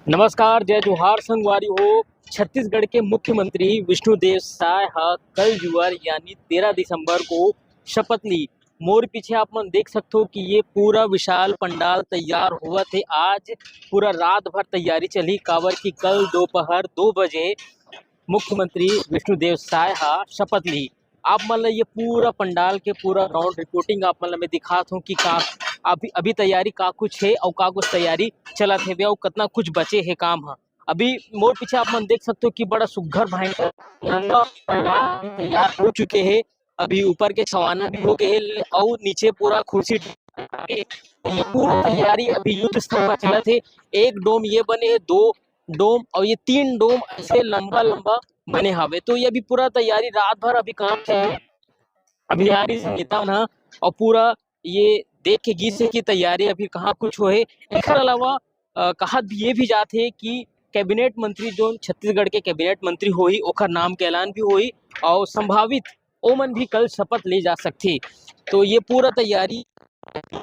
नमस्कार, जय जोहार संगवारी हो। छत्तीसगढ़ के मुख्यमंत्री विष्णुदेव साय हा कल जुअर यानी 13 दिसंबर को शपथ ली। मोर पीछे आप मन देख सकते हो कि ये पूरा विशाल पंडाल तैयार हुआ थे। आज पूरा रात भर तैयारी चली काबर की कल दोपहर 2 बजे मुख्यमंत्री विष्णुदेव साय हा शपथ ली। आप मन ला ये पूरा पंडाल के पूरा ग्राउंड रिपोर्टिंग आप मन ला मैं दिखात हूँ कि का अभी अभी तैयारी का कुछ है और का कुछ तैयारी चलत है और कितना कुछ बचे है काम है। अभी मोर पीछे आप मन देख सकते हो कि बड़ा सुघ्घर भयंकर तिरंगा पंडाल तैयार हो चुके हैं। अभी ऊपर के छवाना भी हो गए हैं और नीचे पूरा कुर्सी ये पूरा तैयारी अभी युद्ध स्तर पर चलत है। एक डोम ये बने है, दो डोम और ये 3 डोम ऐसे लंबा लंबा बने हवे। तो ये अभी पूरा तैयारी रात भर अभी काम है। अभी यारी नेता ना और पूरा ये देख के गीत से की तैयारी अभी कहाँ कुछ हो है। एकर अलावा कहा ये भी जाते है कि कैबिनेट मंत्री जो छत्तीसगढ़ के कैबिनेट मंत्री होही ओकर नाम के ऐलान भी होही और संभावित ओमन भी कल शपथ ले जा सकते। तो ये पूरा तैयारी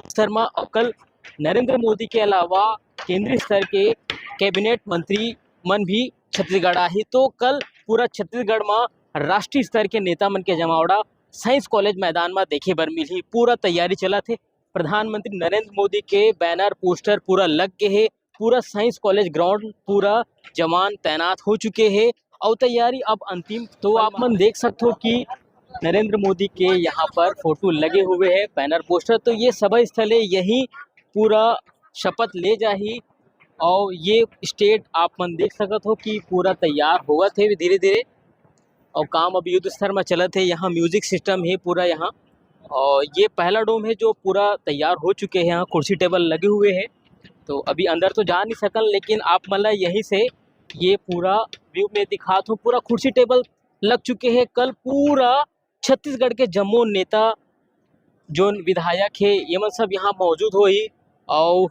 शर्मा और कल नरेंद्र मोदी के अलावा केंद्रीय स्तर के कैबिनेट मंत्री मन भी छत्तीसगढ़ आही। तो कल पूरा छत्तीसगढ़ में राष्ट्रीय स्तर के नेता मन के जमावड़ा साइंस कॉलेज मैदान में देखे बर मिली। पूरा तैयारी चला थे। प्रधानमंत्री नरेंद्र मोदी के बैनर पोस्टर पूरा लग के है। पूरा साइंस कॉलेज ग्राउंड पूरा जवान तैनात हो चुके हैं और तैयारी अब अंतिम। तो आप मन देख सकते हो कि नरेंद्र मोदी के यहाँ पर फोटो लगे हुए हैं बैनर पोस्टर। तो ये सभा स्थल है, यही पूरा शपथ ले जाही और ये स्टेट आप मन देख सकते हो कि पूरा तैयार होगा थे धीरे धीरे और काम अभी युद्ध स्तर में चलत है। यहाँ म्यूजिक सिस्टम है पूरा यहाँ और ये पहला डोम है जो पूरा तैयार हो चुके हैं। यहाँ कुर्सी टेबल लगे हुए हैं। तो अभी अंदर तो जा नहीं सकल लेकिन आप मतलब यहीं से ये पूरा व्यू में दिखा दूँ। पूरा कुर्सी टेबल लग चुके हैं। कल पूरा छत्तीसगढ़ के जम्मू नेता जो विधायक है ये मन सब यहाँ मौजूद हो ही और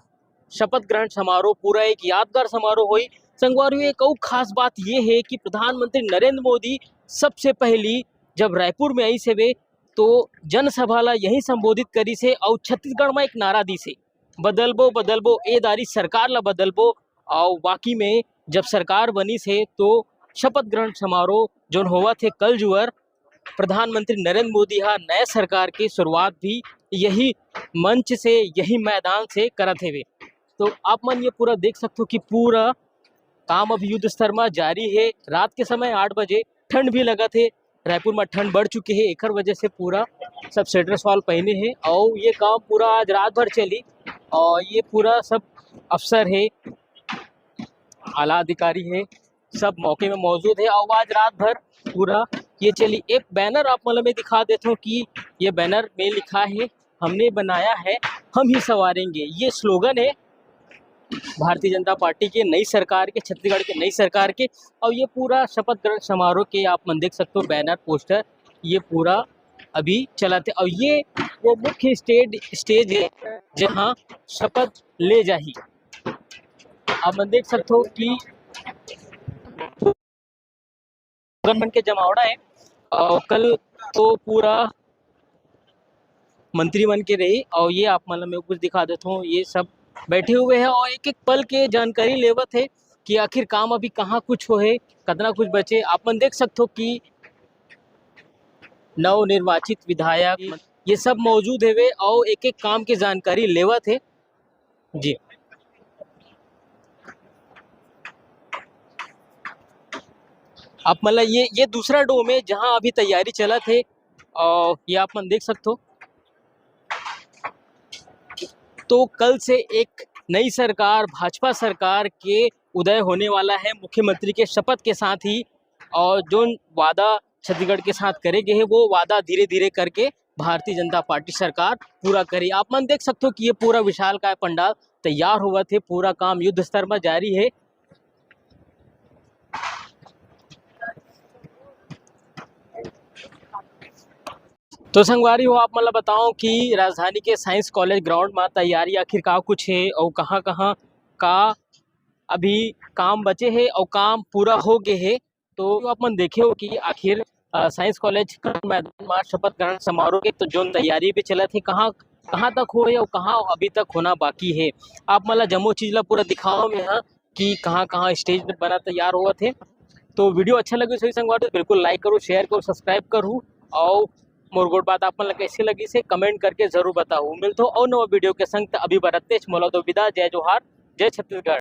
शपथ ग्रहण समारोह पूरा एक यादगार समारोह हुई। संगवारी एक और खास बात ये है कि प्रधानमंत्री नरेंद्र मोदी सबसे पहली जब रायपुर में आई से वे तो जनसभा ला यही संबोधित करी से और छत्तीसगढ़ में एक नारा दी से बदलबो बदलबो ए दारी सरकार ला बदलबो। और बाकी में जब सरकार बनी से तो शपथ ग्रहण समारोह जो हुआ थे कल जुअर प्रधानमंत्री नरेंद्र मोदी हा नया सरकार की शुरुआत भी यही मंच से यही मैदान से करत है वे। तो आप मन ये पूरा देख सकते हो कि पूरा काम अभी युद्ध स्तर में जारी है। रात के समय 8 बजे ठंड भी लगा थे। रायपुर में ठंड बढ़ चुकी है एक वजह से पूरा सब स्वेटर शॉल पहने हैं और ये काम पूरा आज रात भर चली और ये पूरा सब अफसर है आला अधिकारी है सब मौके में मौजूद है और आज रात भर पूरा ये चली। एक बैनर आप मतलब में दिखा देता हूँ कि ये बैनर में लिखा है हमने बनाया है हम ही संवारेंगे। ये स्लोगन है भारतीय जनता पार्टी के नई सरकार के छत्तीसगढ़ के नई सरकार के। और ये पूरा शपथ ग्रहण समारोह के आप मन देख सकते हो बैनर पोस्टर ये पूरा अभी चला थे और ये वो मुख्य स्टेज है जहाँ शपथ ले जाही। आप मन देख सकते हो कि मन के जमावड़ा है और कल तो पूरा मंत्री बन के रही और ये आप मतलब मैं कुछ दिखा देता हूँ। ये सब बैठे हुए हैं और एक एक पल के जानकारी लेवत है कि आखिर काम अभी कहाँ कुछ हो है कितना कुछ बचे। आप मन देख सकते हो कि नव निर्वाचित विधायक ये सब मौजूद है वे और एक एक काम की जानकारी लेवत है जी। आप मतलब ये दूसरा डोम है जहाँ अभी तैयारी चला थे और ये आप मन देख सकते हो। तो कल से एक नई सरकार भाजपा सरकार के उदय होने वाला है मुख्यमंत्री के शपथ के साथ ही और जो वादा छत्तीसगढ़ के साथ करेंगे है वो वादा धीरे धीरे करके भारतीय जनता पार्टी सरकार पूरा करी। आप मन देख सकते हो कि ये पूरा विशाल का पंडाल तैयार हुआ थे। पूरा काम युद्ध स्तर में जारी है। तो संगवारी हो आप मतलब बताओ कि राजधानी के साइंस कॉलेज ग्राउंड में तैयारी आखिर का कुछ है और कहाँ कहाँ का अभी काम बचे हैं और काम पूरा हो गए है। तो आप मन देखे हो कि आखिर साइंस कॉलेज मैदान में शपथ ग्रहण समारोह के तो जो तैयारी भी चला थी कहाँ कहाँ तक हो और कहाँ अभी तक होना बाकी है। आप मतलब जम्मू चीज ला पूरा दिखाओ में हाँ कि कहाँ कहाँ स्टेज पर बना तैयार हुआ थे। तो वीडियो अच्छा लगे सही संगवार तो बिल्कुल लाइक करो, शेयर करो, सब्सक्राइब करूँ और मोर गोट बात आप मन कैसी लगी से कमेंट करके जरूर बताओ। मिलते हो और नवा वीडियो के संग अभी बरते मोला तो विदा। जय जोहार, जय छत्तीसगढ़।